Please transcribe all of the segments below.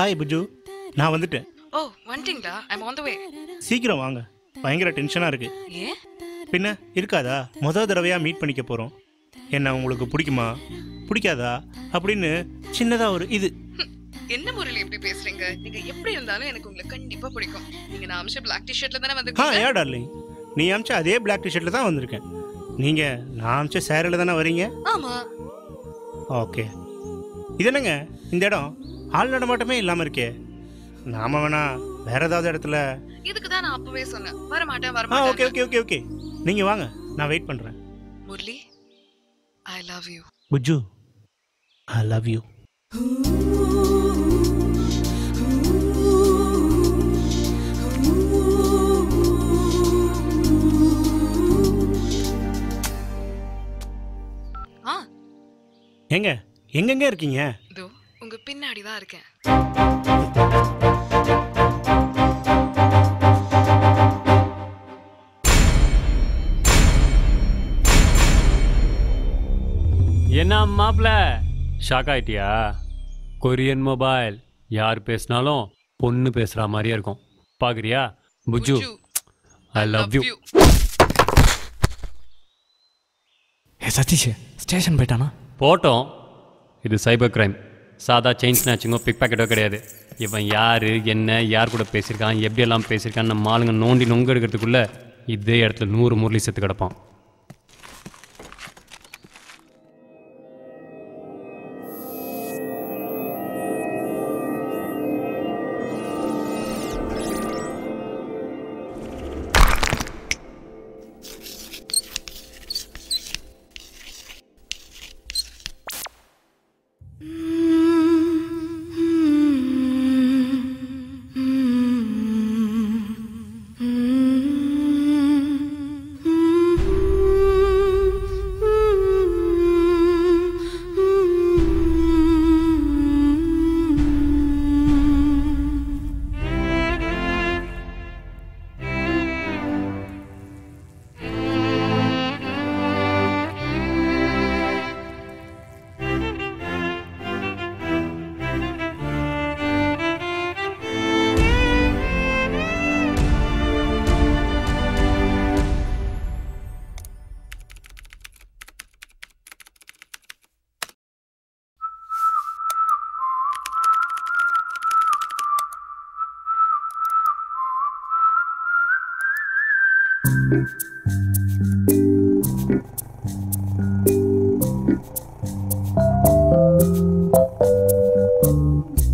Hi புஜு, நான் வந்துட்டேன். ஓ வந்துட்டீங்களா? ஐம் ஆன் தி வே. சீக்கிரம் வாங்க, பயங்கர டென்ஷனாக இருக்கு. ஏன்? பின்ன இருக்காதா, முதல் தடவையாக மீட் பண்ணிக்க போகிறோம். என்ன உங்களுக்கு பிடிக்குமா பிடிக்காதா அப்படின்னு சின்னதாக ஒரு இது. என்ன முறையில் எப்படி பேசுறீங்க? நீங்க எப்படி இருந்தாலும் எனக்கு உங்களை கண்டிப்பா பிடிக்கும். நீங்க நான் அம்ச பிளாக் டி-ஷர்ட்ல தானே ஆ வந்திருக்கீங்க? ஏன் டார்லிங், நீ அமிச்ச அதே பிளாக் டிஷர்ட்டில் தான் வந்திருக்கேன். நீங்கள் நான் அமிச்ச சேரில் தானே வரீங்க? ஆமா. ஓகே, இது என்னங்க இந்த இடம் ஆள் நடமாட்டமே இல்லாமல் இருக்கே. நாம வேணா வேற ஏதாவது இடத்துல. இதுக்கு தான் நான் அப்பவே சொன்னேன் வர மாட்டேன் வர ஓகே மாட்டேன். ஓகே ஓகே ஓகே, நீங்கள் வாங்க, நான் வெயிட் பண்ணுறேன். முரளி, ஐ love you. புஜு, I love you. எங்க எங்கெங்க இருக்கீங்க? இதோ உங்க பின்னாடி தான் இருக்கேன். என்ன மாப்ள, ஷாக் ஆயிட்டியா? கொரியன் மொபைல், யார் பேசினாலும் பொண்ணு பேசுற மாதிரியே இருக்கும். பாக்குறியா புஜு? I love you. ஏ சதீஷ், ஸ்டேஷன் போயிட்டானா? போட்டோம். இது சைபர் கிரைம், சாதா செயின் ஸ்நாச்சிங்கோ பிக் பாக்கெட்டோ கிடையாது. இவன் யார், என்ன, யார் கூட பேசியிருக்கான், எப்படியெல்லாம் பேசியிருக்கான்னு நம்ம ஆளுங்க நோண்டி நொங்க எடுக்கிறதுக்குள்ளே இதே இடத்துல 100 முரளி செத்து கிடப்பான்.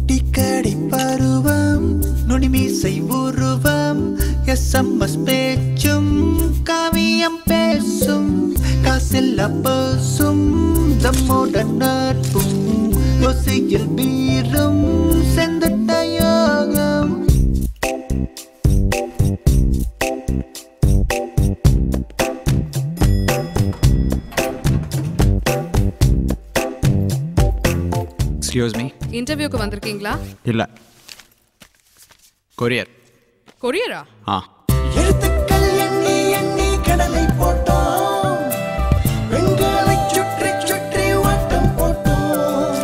டிக்கடி பருவம், நுனிமீசை உருவம், எஸ்எம்எஸ் பேச்சும் காவியம் பேசும், காசில்ல பேசும் தம்மோட நட்பும், ஒசையில் பீரும் செந்துட்ட யோகம். எக்ஸ்கியூஸ் மீ, இன்டர்வியூக்கு வந்திருக்கீங்களா? இல்ல கொரியர். கொரியரா? ஆ. எழுத்துக்கள் எண்ணி எண்ணி கடலை போட்டோம், பெண்களை சுற்றி சுற்றி வட்டம் போட்டோம்,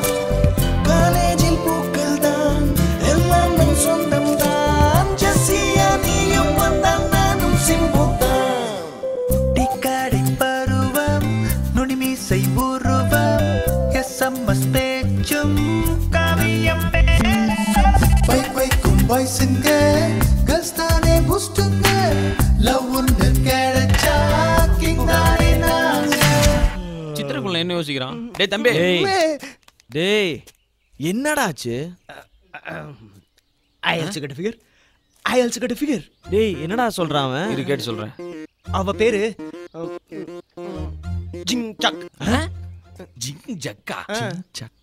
காலேஜில் பூக்கள் தான் எல்லாம் நம் சொந்தம் தான், ஜெசியா நீயும் வந்தான் நானும் சிம்புதான். டிக்கடை பருவம், நுனிமீசை உருவம், எஸ்எம்எஸ் பேச்சும் காவியம் பேசும், பைக் வைக்கும் பாய்ஸுங்க கேர்ள்ஸ் தானே பூஸ்டுங்க, லவ் ஒன்று கிடைச்சா கிங் தானே நாங்க. சித்திரக்குள்ள என்ன யோசிக்கிறான்? டேய் தம்பி, டேய் என்னடா ஆச்சு? I also got a figure. டேய் என்னடா சொல்றான் அவன்? இரு கேட்டு சொல்றேன். அவ பேரு ஜிங் சக். ஜிங் ஜக்கா.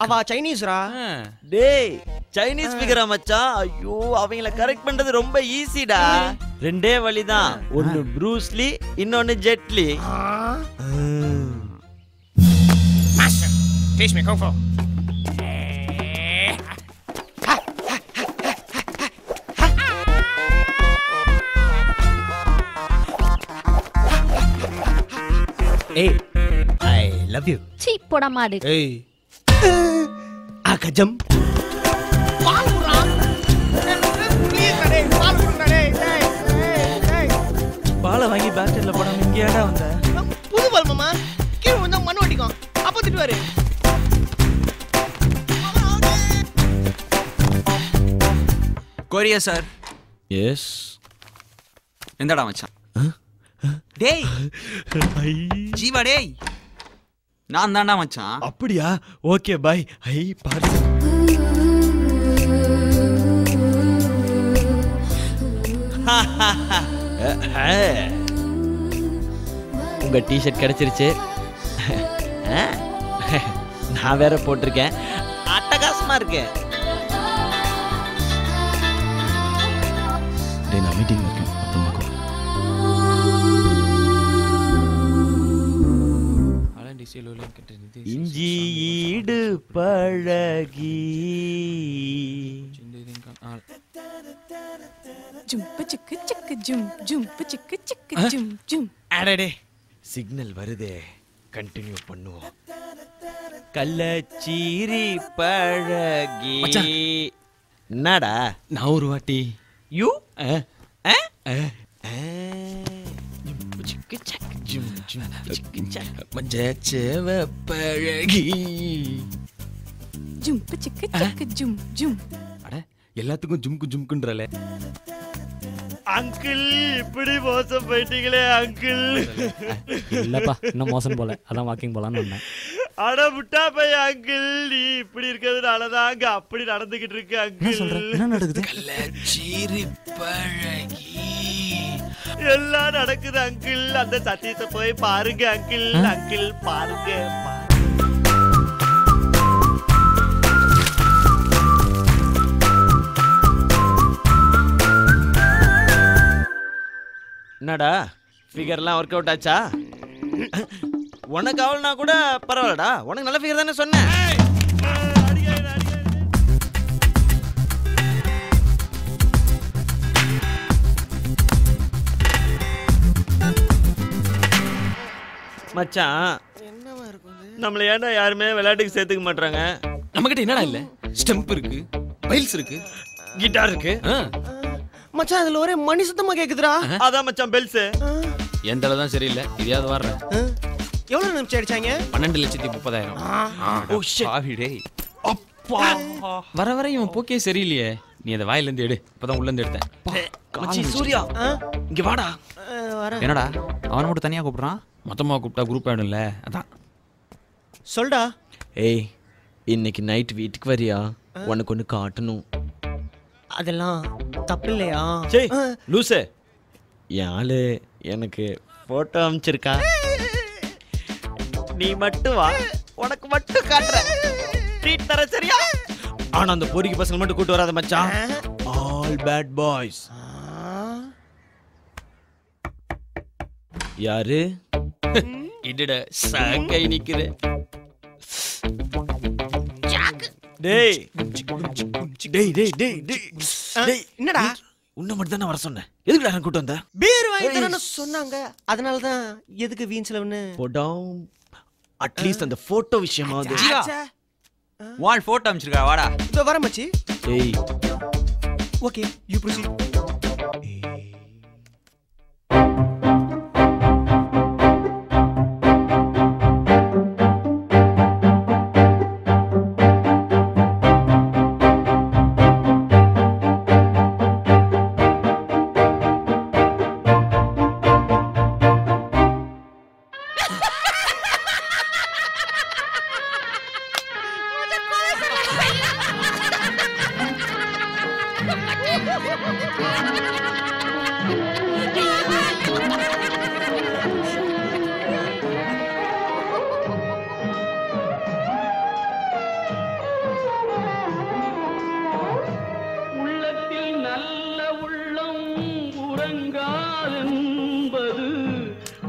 அவ சைனீஸ்ரா. டேய் சைனீஸ் ஃபிகரா மச்சான்? ஐயோ அவங்கள கரெக்ட் பண்றது ரொம்ப ஈஸிடா. ரெண்டே வழிதான், ஒன்னு ப்ரூஸ்லி, இன்னொன்னு Jaitley. Master, teach me kung fu. Hey, I love you. சீ போட மாடு. Hey. Akajam. பால் கொடுங்க டேய் டேய் டேய் பாலை வாங்கி பேஸ்கெட்ல போடாம இங்கே ஏடா வந்த? புது பால் மாமா கீழே வந்தா மண்ணு வட்டிக்கும் அப்ப திட்டுவாரு கொரியா சார். எஸ். எந்தடா மச்சான்? டேய் ஜீவா டேய், நான் தான்டா மச்சான். அப்படியா? Okay bye. ஐ பாரு. உங்க டிஷர்ட் கிடைச்சிருச்சு. நான் வேற போட்டிருக்கேன். அட்டகாசமா இருக்கு. டேய் நான் மீட்டிங்ல இருக்கேன். அப்புறமா கூப்பிடு. இஞ்சி ஈடு பழகி ஜும்பு சிக்கு சிக்கு ஜும் ஜும்பு சிக்கு சிக்கு ஜும் ஜும். அடடே சிக்னல் வருதே, கண்டினியூ பண்ணுவோம். கள்ளச்சீரி பழகி. என்னடா? நான் ஒரு வாட்டி யூ மஞ்சச்சேவ பழகி. ஜும்பு சிக்கு சிக்கு ஜும் ஜும். அட எல்லாத்துக்கும் ஜும்கு ஜும்குன்றல. அங்கிள் இப்படி மோசம் போயிட்டீங்களே அங்கிள். இல்லப்பா இன்னும் மோசம் போல, அதான் வாக்கிங் போலான்னு வந்தேன். அட முட்டா பைய அங்கிள், நீ இப்படி இருக்கிறதுனாலதான் அங்க அப்படி நடந்துகிட்டு இருக்கு அங்கிள். என்ன நடக்குது? கள்ளச்சீரி பழகி எல்லாம் நடக்குது அங்கிள். அந்த சத்தியத்தை போய் பாருங்க அங்கிள். அங்கிள் பாருங்க. என்னடா ஃபிகர்லாம் ஒர்க் அவுட் ஆச்சா? உனக்கு அவள்னா கூட பரவாயில்லடா, உனக்கு நல்ல ஃபிகர் தானே சொன்னேன். மச்சான் என்னவா இருக்கும் நம்மள ஏன்டா யாருமே விளையாட்டுக்கு சேர்த்துக்க மாட்டாங்க? நம்மகிட்ட என்னடா இல்ல? ஸ்டெம்ப் இருக்கு, பைல்ஸ் இருக்கு, கிட்டார் இருக்கு. மச்சான் அதுல ஒரே மணி சுத்தமா கேக்குதுடா. அதான் மச்சான் பெல்ஸ். என் தலை தான் சரியில்லை. இதையாவது வர்றேன். எவ்வளவு நிமிஷம் அடிச்சாங்க? 12,30,000. Oh shit. ஆவி டேய். அப்பா வர வர இவன் போக்கே சரியில்லையே. நீ அதை வாயில இருந்து எடு. இப்பதான் உள்ள இருந்து எடுத்தேன். மச்சி சூர்யா இங்க வாடா. வரேன். என்னடா அவனை மட்டும் தனியா கூப்பிடுறான்? மொத்தமா கூப்பிட்டா குரூப் ஆயிடும்ல, அதான். சொல்டா. ஏய் இன்னைக்கு நைட் வீட்டுக்கு வரியா? உனக்கு ஒன்று காட்டணும். அதெல்லாம் தப்பு இல்லையா? சே லூசு, என் ஆளு எனக்கு போட்டோ அனுப்பிச்சிருக்கா. நீ மட்டும் வா, உனக்கு மட்டும் காட்டுற. ட்ரீட் தர சரியா? ஆனா அந்த பொறிக்கு பசங்க மட்டும் கூட்டு வராத மச்சான். All bad boys. யாரு? இடட சாக்கை நிக்குது. டேய் டேய் டேய் டேய் டேய் என்னடா? உன்னை மட்டும் தானே வர சொன்னேன். எதுக்குடா நான் கூட்டு வந்த? பீர் வாங்கி தரேன்னு சொன்னாங்க. அதனால தான் எதுக்கு வீண் செலவுன்னு. போடாம். அட்லீஸ்ட் அந்த போட்டோ விஷயமாவது. வால் போட்டோ அனுப்பிச்சிருக்கா, வாடா. இதோ வர மச்சி. ஏய் ஓகே யூ ப்ரொசீட்.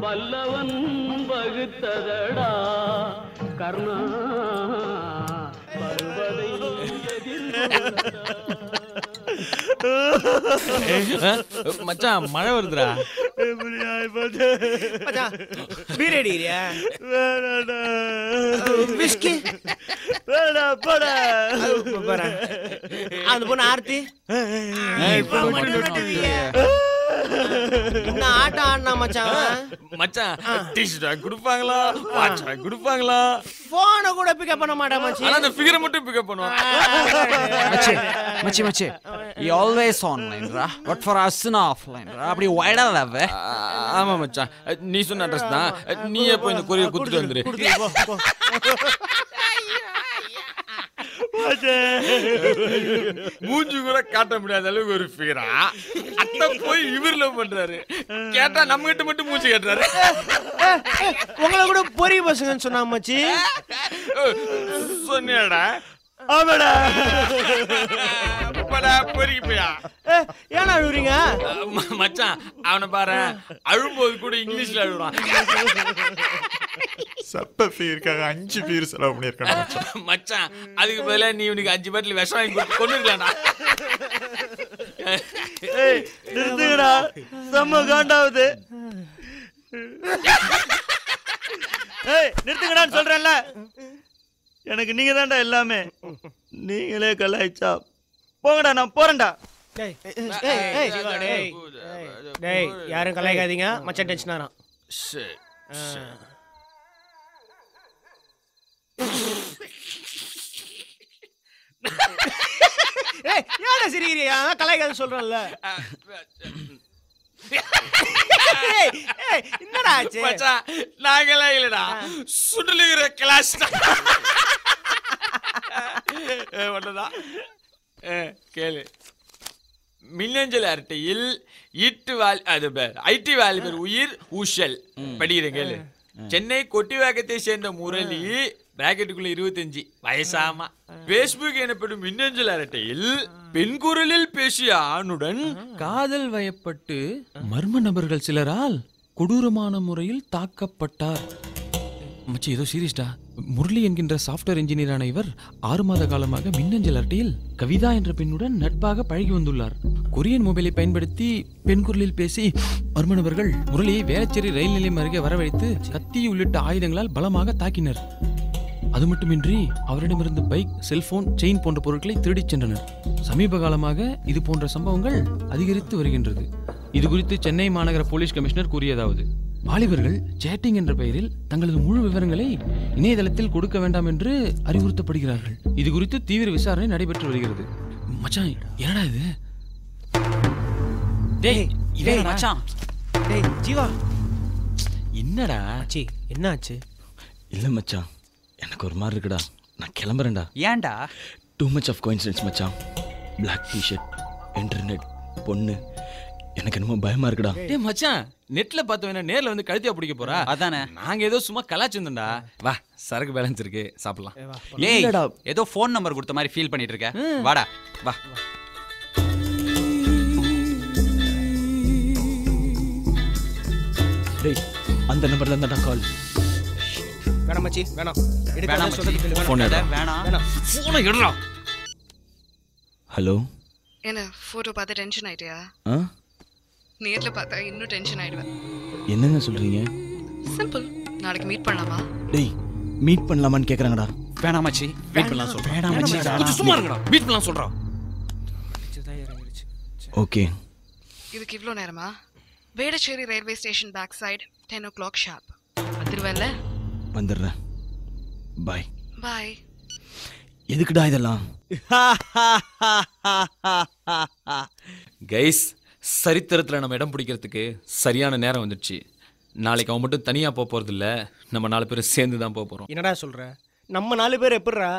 வல்லவன் வகுத்ததடா கர்ணா பருவதை மச்சான் மழை வருதுடா. மச்சான் பீர் அடிக்கிறியா? வேணாடா. விஸ்கி வேணா போடா. போறேன். அந்த பொண்ணு ஆர்த்தி என்ன ஆட்டம் ஆடினா மச்சான்? மச்சான் டீ-ஷர்ட் கொடுப்பாங்களா, வாட்ச் கொடுப்பாங்களா? போனை கூட பிக்கப் பண்ண மாட்டா மச்சி. ஆனா அந்த ஃபிகரை மட்டும் பிக்கப் பண்ணுவான். மச்சி மச்சி you always online raw, but for us na offline ரா. அப்படி வைடா லவ். ஆமா மச்சான், நீ சொன்ன அட்ரஸ் தான். நீ எப்போ இந்த கொரியர் குடுத்துட்டு வந்துரு. மூஞ்சி கூட காட்ட முடியாத அளவுக்கு ஒரு ஃபிகரா அட்ட போய் இவர்ல பண்றாரு. கேட்டா நம்ம கிட்ட மட்டும் மூஞ்சி கேட்றாரு. உங்களை கூட பொரிய பசங்கன்னு சொன்னா மச்சி. சொன்னியாடா? ஆமாடா. படா பொறிக்கு போயா. ஏன்னா அழுவுறீங்க மச்சான்? அவனை பாரு, அழும்போது கூட இங்கிலீஷ்ல அழுகுறான். சப்ப பீருக்காக 5 பீர் செலவு பண்ணிருக்கான் மச்சான். அதுக்கு பதிலா நீ உனக்கு 5 பாட்டில் விஷம் வாங்கி கொண்டுருக்கலாம்டா. நிறுத்துங்கடா, செம்ம காண்டாவுது. நிறுத்துங்கடான்னு சொல்றேன்ல. எனக்கு நீங்க தான்டா எல்லாமே. நீங்களே கலாய்ச்சா போங்கடா, நான் போறேன்டா. டேய் யாரும் கலாய்க்காதீங்க மச்சான், டென்ஷன் ஆறான். ஏடா சிரிக்கிறியா? கலாய்க்காத சொல்றேன்ல. என்னடா ஆச்சு மச்சான்? நாங்கெல்லாம் இல்லடா, சுடலுகிற கிளாஸ் ஒண்ணுதான். கேளு. மின்னஞ்சல் அரட்டையில் ஐடி வாலிபர் உயிர் ஊஷல் படிக்கிறேன் கேளு. சென்னை கொட்டிவாக்கத்தை சேர்ந்த முரளி பிராக்கெட்டுக்குள்ள 25 வயசாமா. பேஸ்புக் எனப்படும் மின்னஞ்சல் அரட்டையில் பெண் குரலில் பேசிய ஆணுடன் காதல் வயப்பட்டு மர்ம நபர்கள் சிலரால் கொடூரமான முறையில் தாக்கப்பட்டார். மச்சி ஏதோ சீரியஸ்டா. முரளி என்கின்ற சாஃப்ட்வேர் இன்ஜினியரான இவர் 6 மாத காலமாக மின்னஞ்சல் அரட்டையில் கவிதா என்ற பெண்ணுடன் நட்பாக பழகி வந்துள்ளார். கொரியன் மொபைலை பயன்படுத்தி பெண் குரலில் பேசி மர்ம நபர்கள் முரளியை வேளச்சேரி ரயில் நிலையம் அருகே வரவழைத்து கத்தி உள்ளிட்ட ஆயுதங்களால் பலமாக தாக்கினர். அது மட்டுமின்றி அவரிடமிருந்து பைக், செல்போன், செயின் போன்ற பொருட்களை திருடிச் சென்றனர். சமீப காலமாக இது போன்ற சம்பவங்கள் அதிகரித்து வருகின்றது. இது குறித்து சென்னை மாநகர போலீஸ் கமிஷனர் கூறியதாவது: வாலிபர்கள் சேட்டிங் என்ற பெயரில் தங்களது முழு விவரங்களை இணையதளத்தில் கொடுக்க வேண்டாம் என்று அறிவுறுத்தப்படுகிறார்கள். இது குறித்து தீவிர விசாரணை நடைபெற்று வருகிறது. மச்சான் என்னடா இது? டேய் இவன் மச்சான். டேய் ஜீவா, என்னடா மச்சி என்னாச்சு? இல்ல மச்சான், எனக்கு ஒரு மாதிரி இருக்குடா. நான் கிளம்புறேன்டா. ஏன்டா? டூ மச் ஆஃப் கோயின்சிடன்ஸ் மச்சான். பிளாக் டிஷர்ட், இன்டர்நெட், பொண்ணு, எனக்கு என்னமோ பயமா இருக்குடா. டேய் மச்சான், நெட்ல பார்த்தவன நேர்ல வந்து கழுத்தியா பிடிக்க போறா? அதானே. நாங்க ஏதோ சும்மா கலாச்சிருந்தோம்டா. வா, சரக்கு பேலன்ஸ் இருக்கு, சாப்பிடலாம். ஏய் ஏதோ ஃபோன் நம்பர் கொடுத்த மாதிரி ஃபீல் பண்ணிட்டு இருக்க. வாடா வா. டேய் அந்த நம்பர்ல இருந்தா கால். வேணாம் மச்சி, வேணாம். வேணாம் சொல்றது போன் எடு. வேணாம். போனை எடுடா. ஹலோ. என்ன போட்டோ பார்த்து டென்ஷன் ஆயிட்டியா? நேர்ல பார்த்தா இன்னும் டென்ஷன் ஆயிடுவேன். என்னங்க சொல்றீங்க? சிம்பிள். நாளைக்கு மீட் பண்ணலாமா? டேய் மீட் பண்ணலாமான்னு கேக்குறாங்கடா. வேணாம் மச்சி, மீட் பண்ணலாம் சொல்றேன். வேணாம் மச்சி, கொஞ்சம் சும்மா இருங்கடா. மீட் பண்ணலாம் சொல்றோம். ஓகே. இதுக்கு இவ்ளோ நேரமா? Vedachery railway station back side 10 o'clock sharp. வந்துருவேன்ல? வந்துடுறேன். பாய். பாய். எதுக்குடா இதெல்லாம்? கைஸ், சரித்திரத்தில் நம்ம இடம் பிடிக்கிறதுக்கு சரியான நேரம் வந்துடுச்சு. நாளைக்கு அவன் மட்டும் தனியாக போக போகிறது இல்லை, நம்ம 4 பேரும் சேர்ந்து தான் போக போகிறோம். என்னடா சொல்ற? நம்ம 4 பேர் எப்படிரா?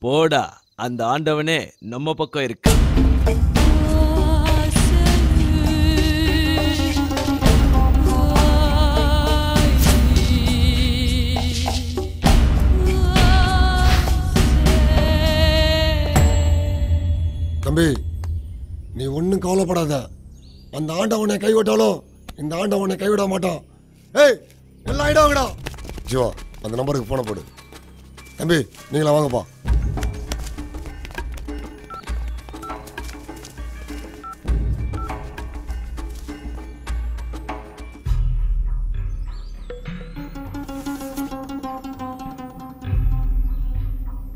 போடா, அந்த ஆண்டவனே நம்ம பக்கம் இருக்கு. தம்பி, நீ ஒன்றும் கவலைப்படாத. அந்த ஆண்டவனை கைவிட்டாலும் இந்த ஆண்டவனை கைவிட மாட்டான். ஏய் எல்லாம் ஆயிடாங்கடா. ஜீவா, அந்த நம்பருக்கு போன போடு. தம்பி நீங்களா வாங்கப்பா.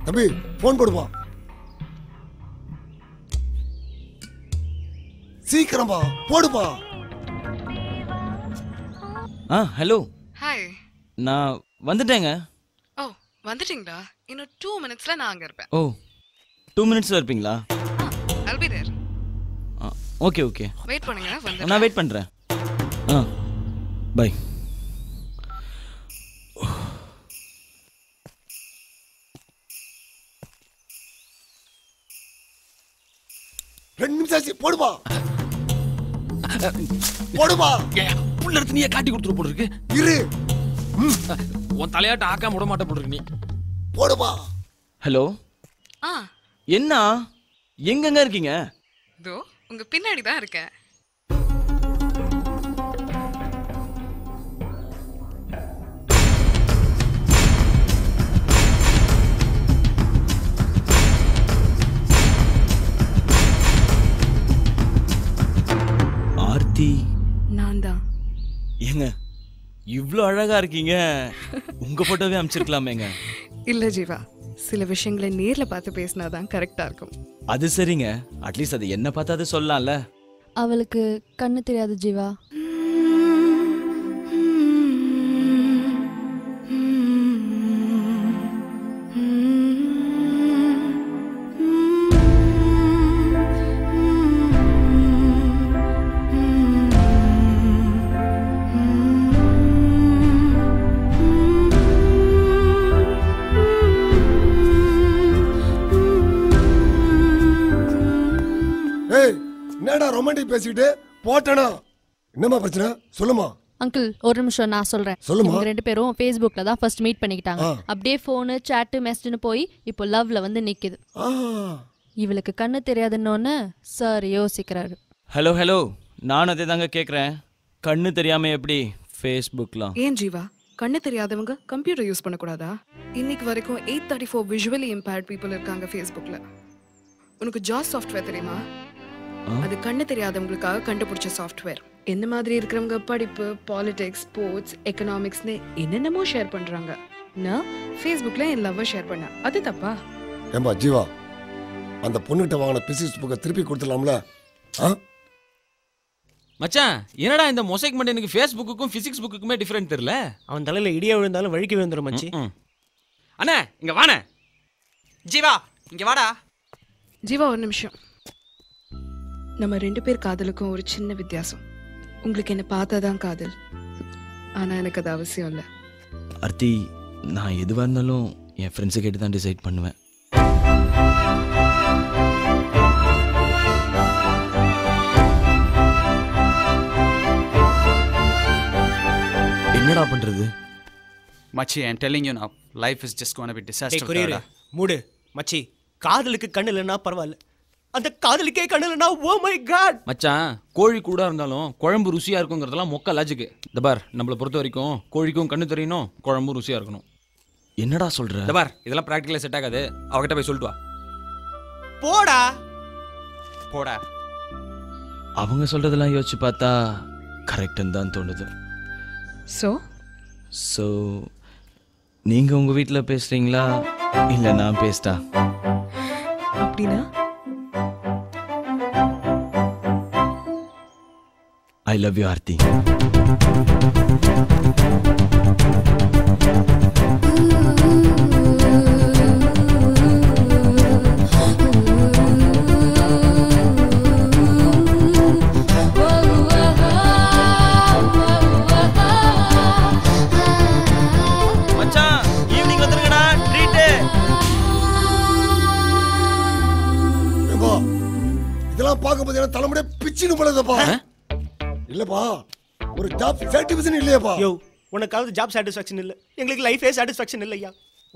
தம்பி போன் போடுப்பா. சீக்கிரமா போடுப்பா. ஹலோ. ஹாய். நான் வந்துட்டேங்க. ஓ வந்துட்டீங்களா? இன்னும் 2 minutesல நான் அங்க இருப்பேன். ஓ 2 minutesல இருப்பீங்களா? I'll be there. Okay okay. Wait பண்ணுங்க வந்து. நான் வெயிட் பண்றேன். பை. 2 நிமிஷம் ஆச்சு போடுப்பா. போடுப்பா. புள்ள எடுத்து நீயே காட்டி கொடுத்துரு போல இருக்கு. இரு. உன் தலையாட்ட ஆக்காம விட மாட்டே போல இருக்கு நீ. போடுப்பா. ஹலோ. என்ன எங்கங்க இருக்கீங்க? தோ உங்க பின்னாடி தான் இருக்கேன். ஆர்த்தி. நான் தான். ஏங்க இவ்ளோ அழகா இருக்கீங்க. உங்க போட்டோவே அனுப்பிச்சிருக்கலாமேங்க. இல்ல ஜீவா, சில விஷயங்களை நேர்ல பார்த்து பேசினாதான் கரெக்டா இருக்கும். அது சரிங்க. அட்லீஸ்ட் அது என்ன பார்த்து அது சொல்லலாம்ல. அவளுக்கு கண்ணு தெரியாது ஜீவா. என்னடா ரொமான்டிக் பேசிட்டு போட்டனா? என்னமா பிரச்சனை சொல்லுமா. அங்கிள் ஒரு நிமிஷம் நான் சொல்றேன். சொல்லுமா. இவங்க 2 பேரும் Facebookல தான் ஃபர்ஸ்ட் மீட் பண்ணிக்கிட்டாங்க. அப்படியே ஃபோன் சாட் மெசேஜ்னு போய் இப்போ லவ்ல வந்து நிக்குது. இவளுக்கு கண்ணு தெரியாதுன்னு சார் யோசிக்கிறாரு. Hello hello. நான் அதே தாங்க கேக்குறேன். கண்ணு தெரியாம எப்படி Facebookலாம்? ஏன் ஜீவா, கண்ணு தெரியாதவங்க கம்ப்யூட்டர் யூஸ் பண்ணக்கூடாதா? இன்னைக்கு வரைக்கும் 834 visually impaired people இருக்காங்க Facebookல. உனக்கு ஜாஸ் சாஃப்ட்வேர் தெரியுமா? அது கண்ணு தெரியாதவங்களுக்காக கண்டுபிடிச்ச சாஃப்ட்வேர். என்ன மாதிரி இருக்கிறவங்க படிப்பு, பாலிடிக்ஸ், ஸ்போர்ட்ஸ், எக்கனாமிக்ஸ்னு என்னென்னமோ ஷேர் பண்றாங்க. நான் Facebookல என் லவ்வை ஷேர் பண்ண, அது தப்பா? ஏம்பா ஜீவா, அந்த பொண்ணுகிட்ட வாங்கின பிசிக்ஸ் புக்கை திருப்பி கொடுத்துடலாம்ல? மச்சான் என்னடா இந்த மொசைக் மண்டே எனக்கு ஃபேஸ்புக்குக்கும் பிசிக்ஸ் புக்குக்குமே டிஃபரெண்ட் தெரியல. அவன் தலையில இடியா விழுந்தாலும் வழுக்கி விழுந்துரும் மச்சி. அண்ணா இங்க வாண்ணே. ஜீவா இங்க வாடா. ஜீவா ஒரு நிமிஷம். நம்ம 2 பேர் காதலுக்கும் ஒரு சின்ன வித்தியாசம். உங்களுக்கு என்ன பார்த்தாதான் காதல், ஆனா எனக்கு அது அவசியம் இல்லை. ஆர்த்தி, நான் எதுவா இருந்தாலும் என் ஃப்ரெண்ட்ஸை கேட்டு தான் டிசைட் பண்ணுவேன். என்னடா பண்றது? மச்சி, I'm telling you now, life is just going to be disaster. Courier mood மச்சி. காதலுக்கு கண்ணு இல்லைன்னா பரவாயில்ல, அந்த காதலுக்கே கண்ணு இல்லைன்னா ஓ மை காட். மச்சான், கோழி கூட இருந்தாலும் குழம்பு ருசியா இருக்குங்கிறதெல்லாம் மொக்க லாஜிக். இந்த பார், நம்மளை பொறுத்த வரைக்கும் கோழிக்கும் கண்ணு தெரியணும், குழம்பும் ருசியா இருக்கணும். என்னடா சொல்ற? இந்த பார், இதெல்லாம் பிராக்டிகலா செட் ஆகாது. அவகிட்ட போய் சொல்லிட்டு வா. போடா போடா. அவங்க சொல்றதெல்லாம் யோசிச்சு பார்த்தா கரெக்ட்னு தான் தோணுது. ஸோ நீங்க உங்க வீட்டில் பேசுறீங்களா இல்லை நான் பேசிட்டா? அப்படின்னா I love you, Aarti. மச்சான், ஈவினிங் வந்துருங்கடா, ட்ரீட். இதெல்லாம் பார்க்கும்போது என்ன தலைமுடியே பிச்சுன்னு போலதப்பா. இல்லப்பா, ஒரு ஜாப் சாட்டிஸ்ஃபேக்ஷன் இல்லையாப்பா? யோ, உனக்காவது ஜாப் சாட்டிஸ்ஃபேக்ஷன் இல்ல, எங்களுக்கு லைஃபே சாட்டிஸ்ஃபேக்ஷன் இல்லையா?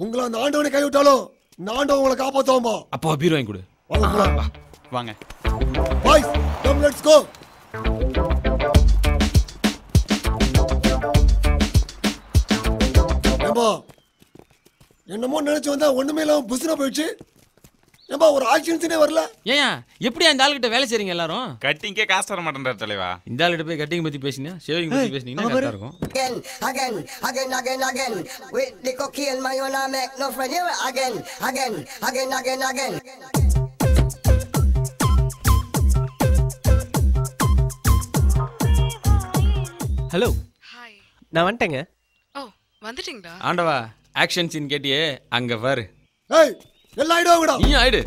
உங்களை அந்த ஆண்டவனை கைவிட்டாலும் இந்த ஆண்டவன் உங்களை காப்பாத்துவாம்பா. அப்போ பீர் வாங்கி கொடு. வாங்க பாய்ஸ், கம் லெட்ஸ் கோ. ஏம்பா, என்னமோ நினைச்சு வந்தா ஒண்ணுமே இல்லாம புசுனா போயிடுச்சு. ஏம்பா ஒரு ஆக்ஷன் சீனே வரல. ஏன் எப்படி அந்த ஆளுகிட்ட வேலை செய்றீங்க எல்லாரும்? கட்டிங்கே காசு தர மாட்டேன்றார் தலைவா. இந்த ஆளுகிட்ட போய் கட்டிங் பத்தி பேசினா ஷேவிங் பத்தி பேசினீங்கன்னா கரெக்டா இருக்கும். Again. With the cocaine, man, you not make no friend. You again. Hello. நான் வந்துட்டேங்க. ஓ வந்துட்டீங்களா? ஆண்டவா ஆக்ஷன் சீன் கேட்டியே அங்க பாரு. ஏய் எல்லாம் ஆயிடுவாங்கடா. நீ ஆயிடு.